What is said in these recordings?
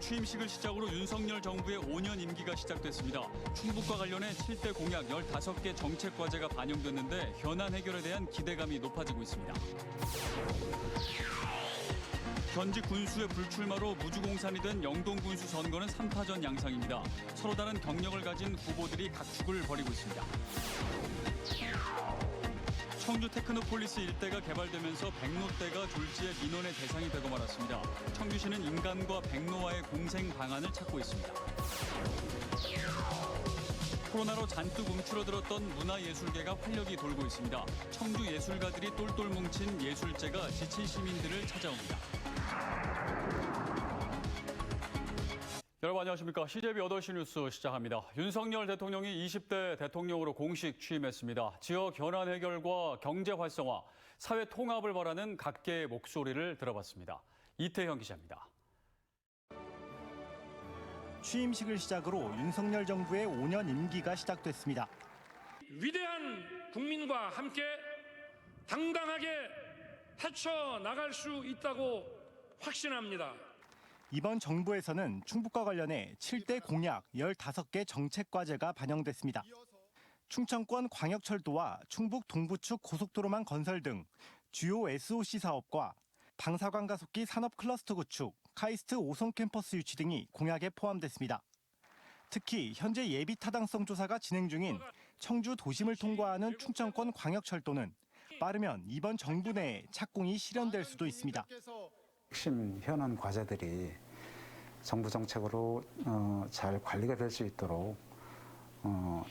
취임식을 시작으로 윤석열 정부의 5년 임기가 시작됐습니다. 충북과 관련해 7대 공약 15개 정책 과제가 반영됐는데 현안 해결에 대한 기대감이 높아지고 있습니다. 현직 군수의 불출마로 무주공산이 된 영동군수 선거는 3파전 양상입니다. 서로 다른 경력을 가진 후보들이 각축을 벌이고 있습니다. 청주 테크노폴리스 일대가 개발되면서 백로대가 졸지에 민원의 대상이 되고 말았습니다. 청주시는 인간과 백로와의 공생 방안을 찾고 있습니다. 코로나로 잔뜩 움츠러들었던 문화예술계가 활력이 돌고 있습니다. 청주 예술가들이 똘똘 뭉친 예술제가 지친 시민들을 찾아옵니다. 여러분 안녕하십니까. CJB 8시 뉴스 시작합니다. 윤석열 대통령이 20대 대통령으로 공식 취임했습니다. 지역 현안 해결과 경제 활성화, 사회 통합을 바라는 각계의 목소리를 들어봤습니다. 이태형 기자입니다. 취임식을 시작으로 윤석열 정부의 5년 임기가 시작됐습니다. 위대한 국민과 함께 당당하게 헤쳐나갈 수 있다고 확신합니다. 이번 정부에서는 충북과 관련해 7대 공약 15개 정책 과제가 반영됐습니다. 충청권 광역철도와 충북 동부축 고속도로망 건설 등 주요 SOC 사업과 방사관 가속기 산업 클러스터 구축, 카이스트 5성 캠퍼스 유치 등이 공약에 포함됐습니다. 특히 현재 예비 타당성 조사가 진행 중인 청주 도심을 통과하는 충청권 광역철도는 빠르면 이번 정부 내에 착공이 실현될 수도 있습니다. 핵심 현안 과제들이 정부 정책으로 잘 관리가 될 수 있도록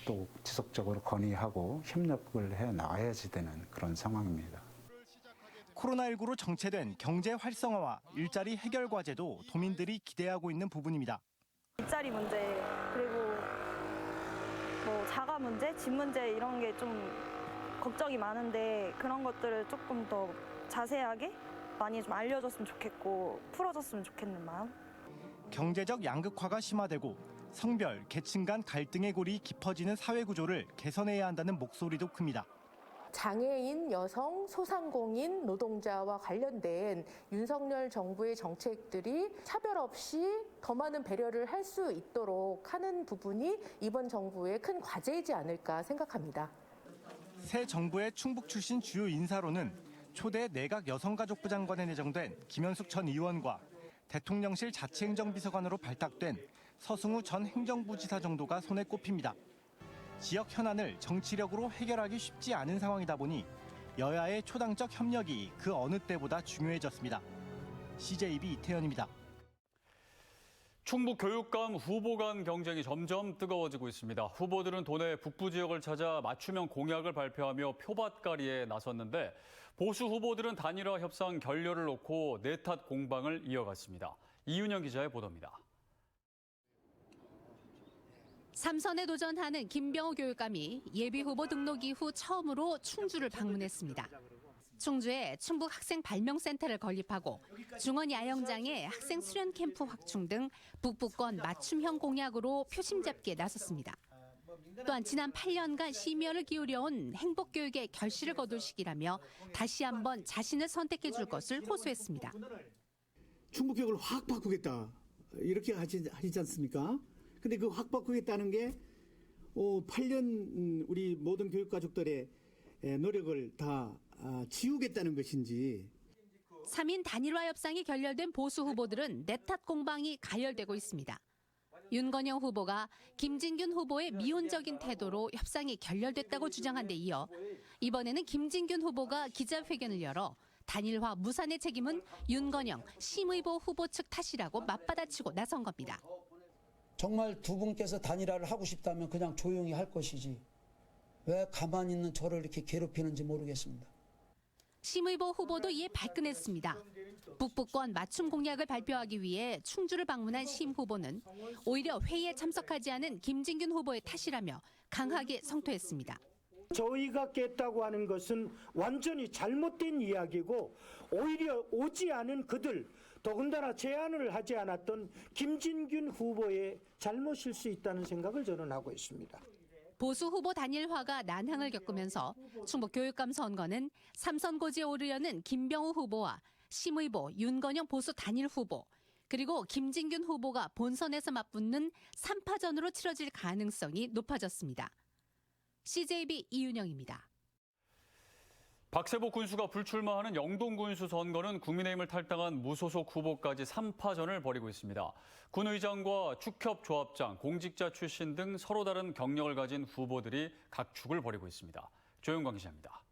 또 지속적으로 건의하고 협력을 해 나가야지 되는 그런 상황입니다. 코로나19로 정체된 경제 활성화와 일자리 해결 과제도 도민들이 기대하고 있는 부분입니다. 일자리 문제, 그리고 자가 문제, 집 문제 이런 게 좀 걱정이 많은데 그런 것들을 조금 더 자세하게 많이 좀 알려줬으면 좋겠고 풀어줬으면 좋겠는 마음. 경제적 양극화가 심화되고 성별, 계층 간 갈등의 골이 깊어지는 사회 구조를 개선해야 한다는 목소리도 큽니다. 장애인, 여성, 소상공인, 노동자와 관련된 윤석열 정부의 정책들이 차별 없이 더 많은 배려를 할 수 있도록 하는 부분이 이번 정부의 큰 과제이지 않을까 생각합니다. 새 정부의 충북 출신 주요 인사로는 초대 내각 여성가족부 장관에 내정된 김현숙 전 의원과 대통령실 자치행정비서관으로 발탁된 서승우 전 행정부지사 정도가 손에 꼽힙니다. 지역 현안을 정치력으로 해결하기 쉽지 않은 상황이다 보니 여야의 초당적 협력이 그 어느 때보다 중요해졌습니다. CJB 이태현입니다. 충북 교육감 후보 간 경쟁이 점점 뜨거워지고 있습니다. 후보들은 도내 북부 지역을 찾아 맞춤형 공약을 발표하며 표밭狩이에 나섰는데 보수 후보들은 단일화 협상 결렬을 놓고 내탓 공방을 이어갔습니다. 이윤영 기자의 보도입니다. 3선에 도전하는 김병호 교육감이 예비후보 등록 이후 처음으로 충주를 방문했습니다. 충주에 충북 학생 발명센터를 건립하고 중원 야영장에 학생 수련 캠프 확충 등 북부권 맞춤형 공약으로 표심 잡기에 나섰습니다. 또한 지난 8년간 심혈을 기울여온 행복교육의 결실을 거둘 시기라며 다시 한번 자신을 선택해 줄 것을 호소했습니다. 충북교육을 확 바꾸겠다 이렇게 하지 않습니까? 근데 그 확 바꾸겠다는 게 8년 우리 모든 교육가족들의 노력을 다 지우겠다는 것인지. 3인 단일화 협상이 결렬된 보수 후보들은 내탓 공방이 가열되고 있습니다. 윤건영 후보가 김진균 후보의 미온적인 태도로 협상이 결렬됐다고 주장한 데 이어 이번에는 김진균 후보가 기자회견을 열어 단일화 무산의 책임은 윤건영, 심의보 후보 측 탓이라고 맞받아치고 나선 겁니다. 정말 두 분께서 단일화를 하고 싶다면 그냥 조용히 할 것이지 왜 가만히 있는 저를 이렇게 괴롭히는지 모르겠습니다. 심의보 후보도 이에 발끈했습니다. 북부권 맞춤 공약을 발표하기 위해 충주를 방문한 심 후보는 오히려 회의에 참석하지 않은 김진균 후보의 탓이라며 강하게 성토했습니다. 저희가 깼다고 하는 것은 완전히 잘못된 이야기고 오히려 오지 않은 그들, 더군다나 제안을 하지 않았던 김진균 후보의 잘못일 수 있다는 생각을 저는 하고 있습니다. 보수 후보 단일화가 난항을 겪으면서 충북 교육감 선거는 3선 고지에 오르려는 김병호 후보와 심의보, 윤건영 보수 단일 후보, 그리고 김진균 후보가 본선에서 맞붙는 3파전으로 치러질 가능성이 높아졌습니다. CJB 이윤영입니다. 박세복 군수가 불출마하는 영동 군수 선거는 국민의힘을 탈당한 무소속 후보까지 3파전을 벌이고 있습니다. 군 의장과 축협 조합장, 공직자 출신 등 서로 다른 경력을 가진 후보들이 각축을 벌이고 있습니다. 조영광 기자입니다.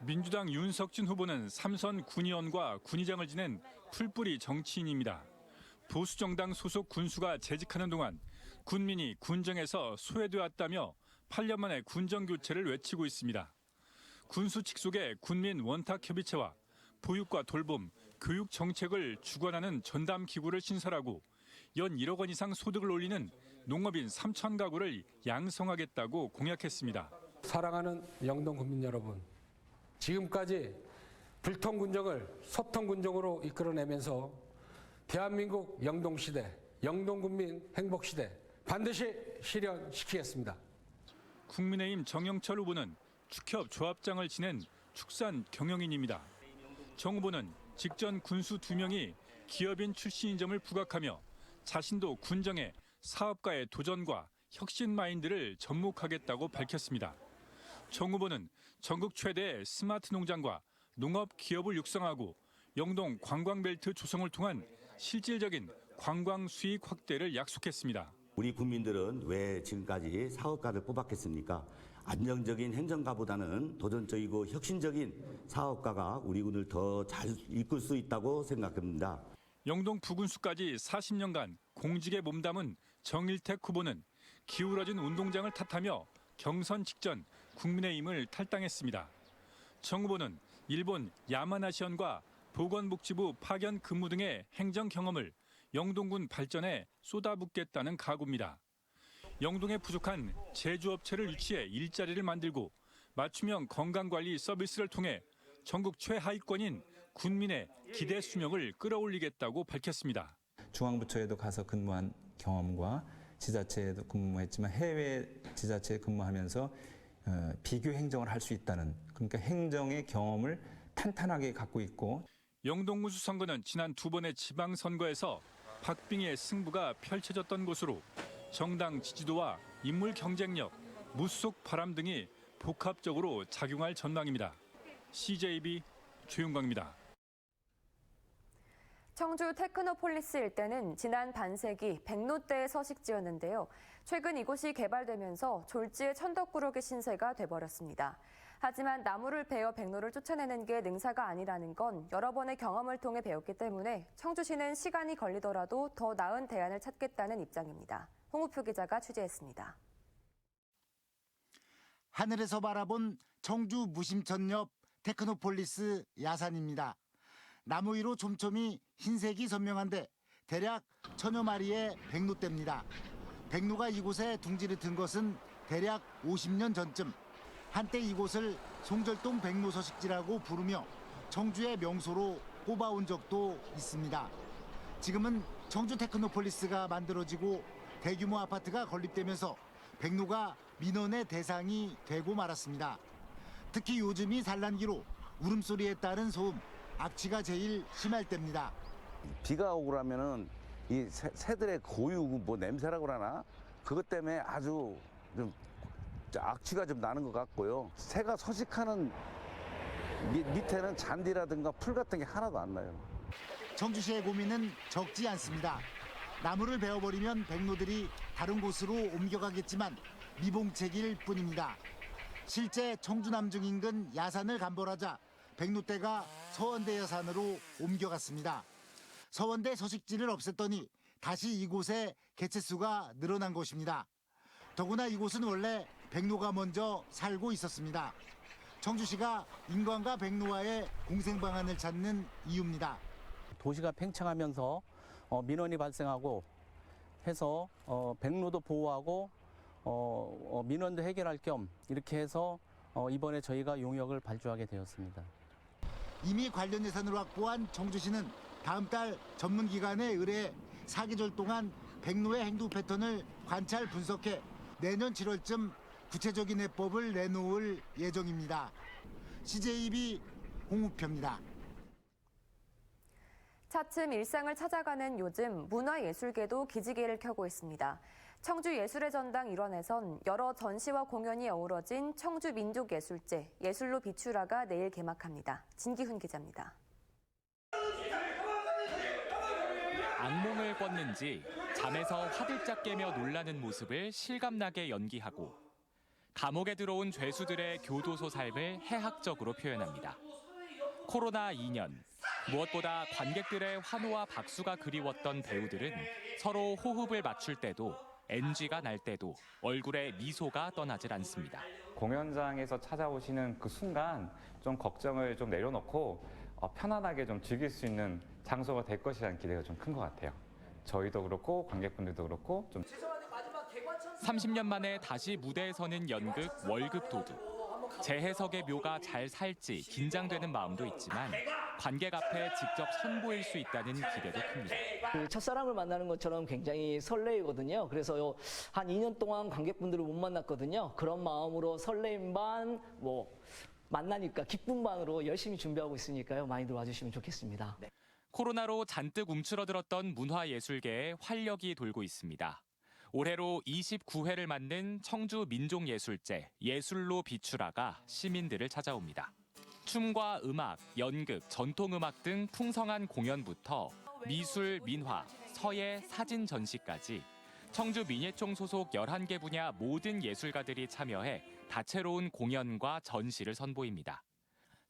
민주당 윤석진 후보는 3선 군의원과 군의장을 지낸 풀뿌리 정치인입니다. 보수정당 소속 군수가 재직하는 동안 군민이 군정에서 소외되었다며 8년 만에 군정 교체를 외치고 있습니다. 군수 직속의 군민 원탁협의체와 보육과 돌봄, 교육 정책을 주관하는 전담 기구를 신설하고 연 1억 원 이상 소득을 올리는 농업인 3천 가구를 양성하겠다고 공약했습니다. 사랑하는 영동 국민 여러분, 지금까지 불통군정을 소통군정으로 이끌어내면서 대한민국 영동시대, 영동군민 행복시대 반드시 실현시키겠습니다. 국민의힘 정영철 후보는 축협 조합장을 지낸 축산 경영인입니다. 정 후보는 직전 군수 2명이 기업인 출신인 점을 부각하며 자신도 군정에 사업가의 도전과 혁신 마인드를 접목하겠다고 밝혔습니다. 정 후보는 전국 최대의 스마트 농장과 농업 기업을 육성하고 영동 관광벨트 조성을 통한 실질적인 관광 수익 확대를 약속했습니다. 우리 국민들은 왜 지금까지 사업가를 뽑았겠습니까? 안정적인 행정가보다는 도전적이고 혁신적인 사업가가 우리 군을 더 잘 이끌 수 있다고 생각합니다. 영동 부군수까지 40년간 공직에 몸담은 정일택 후보는 기울어진 운동장을 탓하며 경선 직전 국민의힘을 탈당했습니다. 정 후보는 일본 야마나시현과 보건복지부 파견 근무 등의 행정 경험을 영동군 발전에 쏟아붓겠다는 각오입니다. 영동에 부족한 제조업체를 유치해 일자리를 만들고 맞춤형 건강관리 서비스를 통해 전국 최하위권인 군민의 기대 수명을 끌어올리겠다고 밝혔습니다. 중앙부처에도 가서 근무한 경험과 지자체에도 근무했지만 해외 지자체에 근무하면서 비교 행정을 할 수 있다는, 그러니까 행정의 경험을 탄탄하게 갖고 있고. 영동군수 선거는 지난 2번의 지방선거에서 박빙의 승부가 펼쳐졌던 곳으로 정당 지지도와 인물 경쟁력, 무소속 바람 등이 복합적으로 작용할 전망입니다. CJB 조윤광입니다. 청주 테크노폴리스 일대는 지난 반세기 백로대의 서식지였는데요. 최근 이곳이 개발되면서 졸지의 천덕꾸러기 신세가 돼버렸습니다. 하지만 나무를 베어 백로를 쫓아내는 게 능사가 아니라는 건 여러 번의 경험을 통해 배웠기 때문에 청주시는 시간이 걸리더라도 더 나은 대안을 찾겠다는 입장입니다. 홍우표 기자가 취재했습니다. 하늘에서 바라본 청주 무심천 옆 테크노폴리스 야산입니다. 나무 위로 촘촘히 흰색이 선명한데 대략 1000여 마리의 백로떼입니다. 백로가 이곳에 둥지를 튼 것은 대략 50년 전쯤. 한때 이곳을 송절동 백로서식지라고 부르며 청주의 명소로 꼽아온 적도 있습니다. 지금은 청주 테크노폴리스가 만들어지고 대규모 아파트가 건립되면서 백로가 민원의 대상이 되고 말았습니다. 특히 요즘이 산란기로 울음소리에 따른 소음, 악취가 제일 심할 때입니다. 비가 오고 그러면은 이 새들의 고유 냄새라고 그러나 그것 때문에 아주 좀 악취가 좀 나는 것 같고요. 새가 서식하는 밑에는 잔디라든가 풀 같은 게 하나도 안 나요. 청주시의 고민은 적지 않습니다. 나무를 베어버리면 백로들이 다른 곳으로 옮겨가겠지만 미봉책일 뿐입니다. 실제 청주 남중 인근 야산을 감벌하자 백로떼가 서원대 야산으로 옮겨갔습니다. 서원대 서식지를 없앴더니 다시 이곳에 개체수가 늘어난 것입니다. 더구나 이곳은 원래 백로가 먼저 살고 있었습니다. 청주시가 인간과 백로와의 공생 방안을 찾는 이유입니다. 도시가 팽창하면서 민원이 발생하고 해서 백로도 보호하고 민원도 해결할 겸 이렇게 해서 이번에 저희가 용역을 발주하게 되었습니다. 이미 관련 예산을 확보한 청주시는 다음 달 전문기관에 의뢰해 4계절 동안 백로의 행동 패턴을 관찰 분석해 내년 7월쯤 구체적인 해법을 내놓을 예정입니다. CJB 홍우표입니다. 차츰 일상을 찾아가는 요즘 문화예술계도 기지개를 켜고 있습니다. 청주 예술의 전당 일원에선 여러 전시와 공연이 어우러진 청주 민족예술제 예술로 비추라가 내일 개막합니다. 진기훈 기자입니다. 악몽을 꿨는지 잠에서 화들짝 깨며 놀라는 모습을 실감나게 연기하고 감옥에 들어온 죄수들의 교도소 삶을 해학적으로 표현합니다. 코로나 2년, 무엇보다 관객들의 환호와 박수가 그리웠던 배우들은 서로 호흡을 맞출 때도 NG가 날 때도 얼굴에 미소가 떠나질 않습니다. 공연장에서 찾아오시는 그 순간 좀 걱정을 좀 내려놓고 편안하게 좀 즐길 수 있는 장소가 될 것이라는 기대가 좀 큰 것 같아요. 저희도 그렇고 관객분들도 그렇고 좀 30년 만에 다시 무대에 서는 연극 월급 도둑. 재해석의 묘가 잘 살지 긴장되는 마음도 있지만 관객 앞에 직접 선보일 수 있다는 기대도 큽니다. 그 첫사랑을 만나는 것처럼 굉장히 설레거든요. 그래서 한 2년 동안 관객분들을 못 만났거든요. 그런 마음으로 설레임 반, 만나니까 기쁨 반으로 열심히 준비하고 있으니까요. 많이들 와주시면 좋겠습니다. 네. 코로나로 잔뜩 움츠러들었던 문화예술계에 활력이 돌고 있습니다. 올해로 29회를 맞는 청주 민족예술제 예술로 비추라가 시민들을 찾아옵니다. 춤과 음악, 연극, 전통음악 등 풍성한 공연부터 미술, 민화, 서예, 사진 전시까지 청주 민예총 소속 11개 분야 모든 예술가들이 참여해 다채로운 공연과 전시를 선보입니다.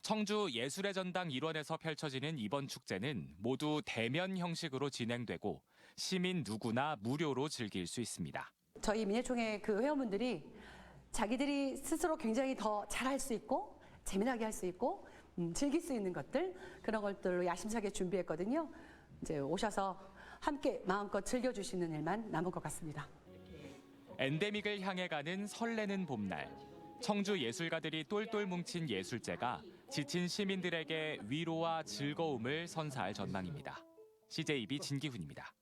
청주 예술의 전당 일원에서 펼쳐지는 이번 축제는 모두 대면 형식으로 진행되고 시민 누구나 무료로 즐길 수 있습니다. 저희 민예총의 그 회원분들이 자기들이 스스로 굉장히 더 잘할 수 있고 재미나게 할 수 있고 즐길 수 있는 것들 그런 것들로 야심차게 준비했거든요. 이제 오셔서 함께 마음껏 즐겨주시는 일만 남은 것 같습니다. 엔데믹을 향해 가는 설레는 봄날. 청주 예술가들이 똘똘 뭉친 예술제가 지친 시민들에게 위로와 즐거움을 선사할 전망입니다. CJB 진기훈입니다.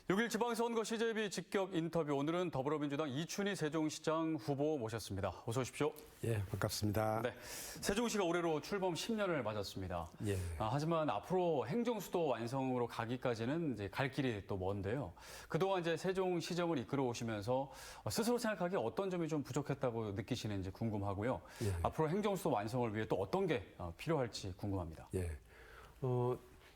(6일) 지방선거 CJB 직격 인터뷰. 오늘은 더불어민주당 이춘희 세종시장 후보 모셨습니다. 어서 오십시오. 예, 반갑습니다. 네, 세종시가 올해로 출범 10년을 맞았습니다. 예. 하지만 앞으로 행정수도 완성으로 가기까지는 이제 갈 길이 또 먼데요. 그동안 이제 세종시정을 이끌어 오시면서 스스로 생각하기에 어떤 점이 좀 부족했다고 느끼시는지 궁금하고요. 예. 앞으로 행정수도 완성을 위해 또 어떤 게 필요할지 궁금합니다. 예.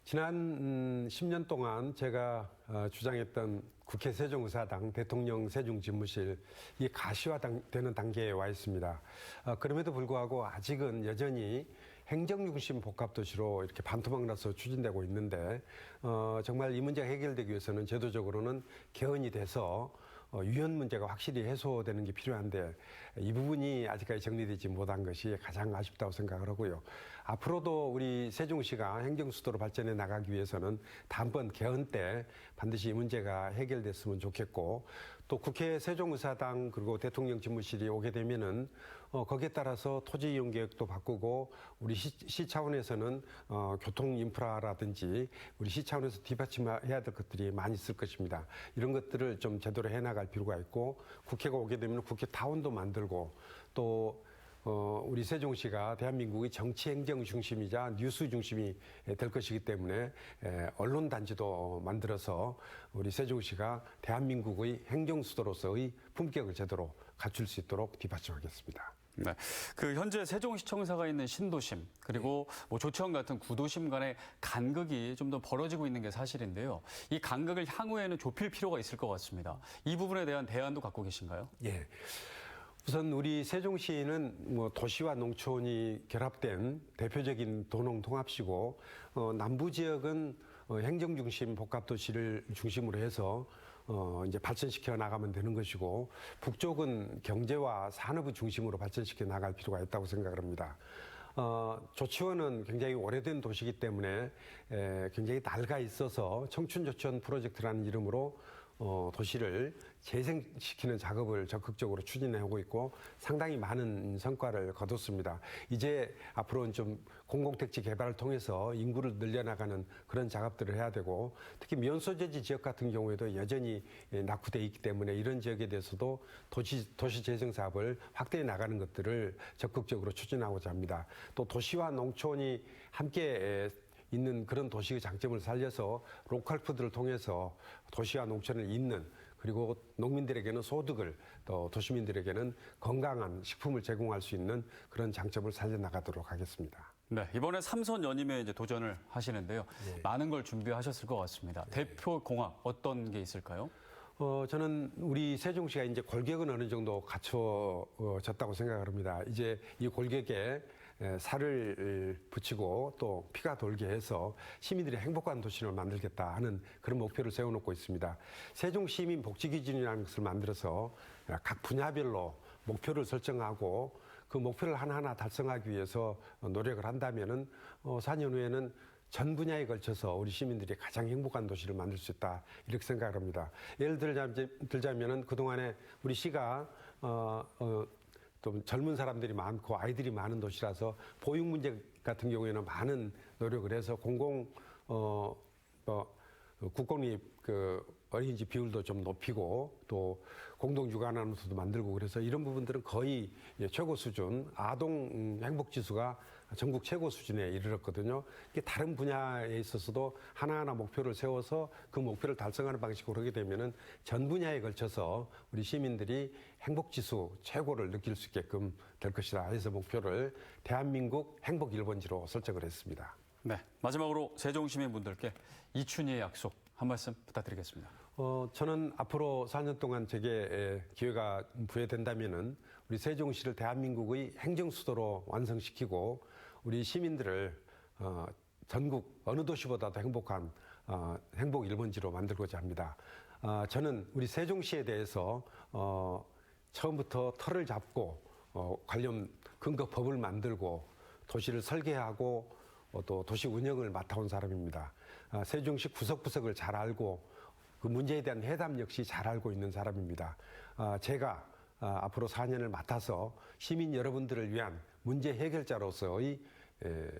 지난 10년 동안 제가 주장했던 국회 세종의사당, 대통령 세종집무실 이 가시화되는 단계에 와 있습니다. 그럼에도 불구하고 아직은 여전히 행정중심 복합도시로 이렇게 반토막 나서 추진되고 있는데 정말 이 문제가 해결되기 위해서는 제도적으로는 개헌이 돼서 유연 문제가 확실히 해소되는 게 필요한데 이 부분이 아직까지 정리되지 못한 것이 가장 아쉽다고 생각을 하고요. 앞으로도 우리 세종시가 행정수도로 발전해 나가기 위해서는 다음번 개헌 때 반드시 이 문제가 해결됐으면 좋겠고 또 국회 세종의사당 그리고 대통령 집무실이 오게 되면은 거기에 따라서 토지 이용 계획도 바꾸고 우리 시 차원에서는 교통 인프라라든지 우리 시 차원에서 뒷받침해야 될 것들이 많이 있을 것입니다. 이런 것들을 좀 제대로 해나갈 필요가 있고 국회가 오게 되면 국회 타운도 만들고 또 우리 세종시가 대한민국의 정치 행정 중심이자 뉴스 중심이 될 것이기 때문에 언론 단지도 만들어서 우리 세종시가 대한민국의 행정 수도로서의 품격을 제대로 갖출 수 있도록 뒷받침하겠습니다. 네, 그 현재 세종시청사가 있는 신도심 그리고 조치원 같은 구도심 간의 간극이 좀 더 벌어지고 있는 게 사실인데요. 이 간극을 향후에는 좁힐 필요가 있을 것 같습니다. 이 부분에 대한 대안도 갖고 계신가요? 예. 우선 우리 세종시는 도시와 농촌이 결합된 대표적인 도농통합시고 남부 지역은 행정중심 복합도시를 중심으로 해서 이제 발전시켜 나가면 되는 것이고 북쪽은 경제와 산업을 중심으로 발전시켜 나갈 필요가 있다고 생각을 합니다. 조치원은 굉장히 오래된 도시이기 때문에 굉장히 낡아 있어서 청춘조치원 프로젝트라는 이름으로 도시를 재생시키는 작업을 적극적으로 추진하고 있고 상당히 많은 성과를 거뒀습니다. 이제 앞으로는 좀 공공택지 개발을 통해서 인구를 늘려나가는 그런 작업들을 해야 되고 특히 면소재지 지역 같은 경우에도 여전히 낙후되어 있기 때문에 이런 지역에 대해서도 도시 재생 사업을 확대해 나가는 것들을 적극적으로 추진하고자 합니다. 또 도시와 농촌이 함께 있는 그런 도시의 장점을 살려서 로컬 푸드를 통해서 도시와 농촌을 잇는 그리고 농민들에게는 소득을 또 도시민들에게는 건강한 식품을 제공할 수 있는 그런 장점을 살려나가도록 하겠습니다. 네, 이번에 3선 연임에 이제 도전을 하시는데요. 많은 걸 준비하셨을 것 같습니다. 대표 공약 어떤 게 있을까요? 저는 우리 세종시가 이제 골격은 어느 정도 갖춰졌다고 생각을 합니다. 이제 이 골격에 살을 붙이고 또 피가 돌게 해서 시민들이 행복한 도시를 만들겠다 하는 그런 목표를 세워놓고 있습니다. 세종시민복지기준이라는 것을 만들어서 각 분야별로 목표를 설정하고 그 목표를 하나하나 달성하기 위해서 노력을 한다면은 4년 후에는 전 분야에 걸쳐서 우리 시민들이 가장 행복한 도시를 만들 수 있다 이렇게 생각을 합니다. 예를 들자면은 그동안에 우리 시가 좀 젊은 사람들이 많고 아이들이 많은 도시라서 보육 문제 같은 경우에는 많은 노력을 해서 국공립 어린이집 비율도 좀 높이고 또 공동육아나눔소도 만들고 그래서 이런 부분들은 거의 최고 수준, 아동 행복 지수가 전국 최고 수준에 이르렀거든요. 다른 분야에 있어서도 하나하나 목표를 세워서 그 목표를 달성하는 방식으로 하게 되면은 전 분야에 걸쳐서 우리 시민들이 행복 지수 최고를 느낄 수 있게끔 될 것이다 해서 목표를 대한민국 행복 1번지로 설정을 했습니다. 네, 마지막으로 세종 시민분들께 이춘희의 약속 한 말씀 부탁드리겠습니다. 저는 앞으로 4년 동안 제게 기회가 부여된다면은 우리 세종시를 대한민국의 행정수도로 완성시키고 우리 시민들을 전국 어느 도시보다도 행복한 행복 1번지로 만들고자 합니다. 저는 우리 세종시에 대해서 처음부터 털을 잡고 관련 근거 법을 만들고 도시를 설계하고 또 도시 운영을 맡아온 사람입니다. 세종시 구석구석을 잘 알고 그 문제에 대한 해답 역시 잘 알고 있는 사람입니다. 제가 앞으로 4년을 맡아서 시민 여러분들을 위한 문제 해결자로서의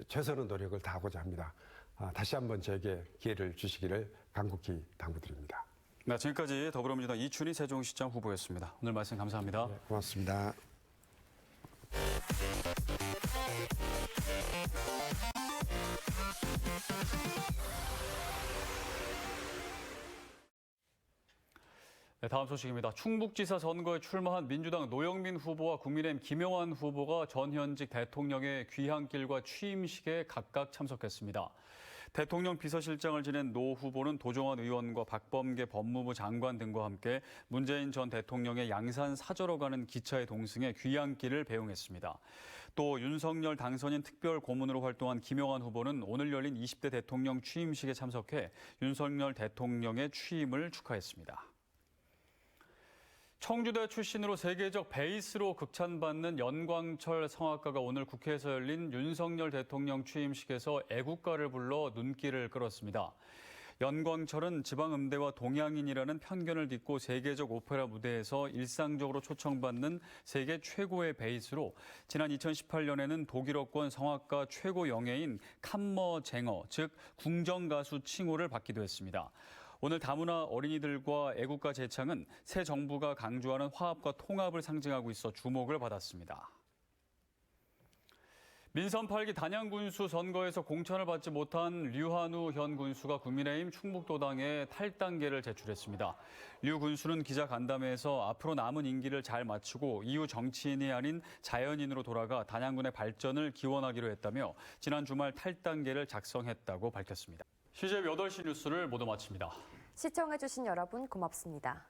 최선의 노력을 다하고자 합니다. 다시 한번 저에게 기회를 주시기를 간곡히 당부드립니다. 네, 지금까지 더불어민주당 이춘희 세종시장 후보였습니다. 오늘 말씀 감사합니다. 네, 고맙습니다. 네, 다음 소식입니다. 충북지사 선거에 출마한 민주당 노영민 후보와 국민의힘 김영환 후보가 전현직 대통령의 귀향길과 취임식에 각각 참석했습니다. 대통령 비서실장을 지낸 노 후보는 도종환 의원과 박범계 법무부 장관 등과 함께 문재인 전 대통령의 양산 사저로 가는 기차에 동승해 귀향길을 배웅했습니다. 또 윤석열 당선인 특별 고문으로 활동한 김영환 후보는 오늘 열린 20대 대통령 취임식에 참석해 윤석열 대통령의 취임을 축하했습니다. 청주대 출신으로 세계적 베이스로 극찬받는 연광철 성악가가 오늘 국회에서 열린 윤석열 대통령 취임식에서 애국가를 불러 눈길을 끌었습니다. 연광철은 지방음대와 동양인이라는 편견을 딛고 세계적 오페라 무대에서 일상적으로 초청받는 세계 최고의 베이스로 지난 2018년에는 독일어권 성악가 최고 영예인 칸머 쟁어, 즉 궁정가수 칭호를 받기도 했습니다. 오늘 다문화 어린이들과 애국가 제창은 새 정부가 강조하는 화합과 통합을 상징하고 있어 주목을 받았습니다. 민선 8기 단양군수 선거에서 공천을 받지 못한 류한우 현 군수가 국민의힘 충북도당에 탈당계를 제출했습니다. 류 군수는 기자간담회에서 앞으로 남은 임기를 잘 마치고 이후 정치인이 아닌 자연인으로 돌아가 단양군의 발전을 기원하기로 했다며 지난 주말 탈당계를 작성했다고 밝혔습니다. CJ 8시 뉴스를 모두 마칩니다. 시청해주신 여러분 고맙습니다.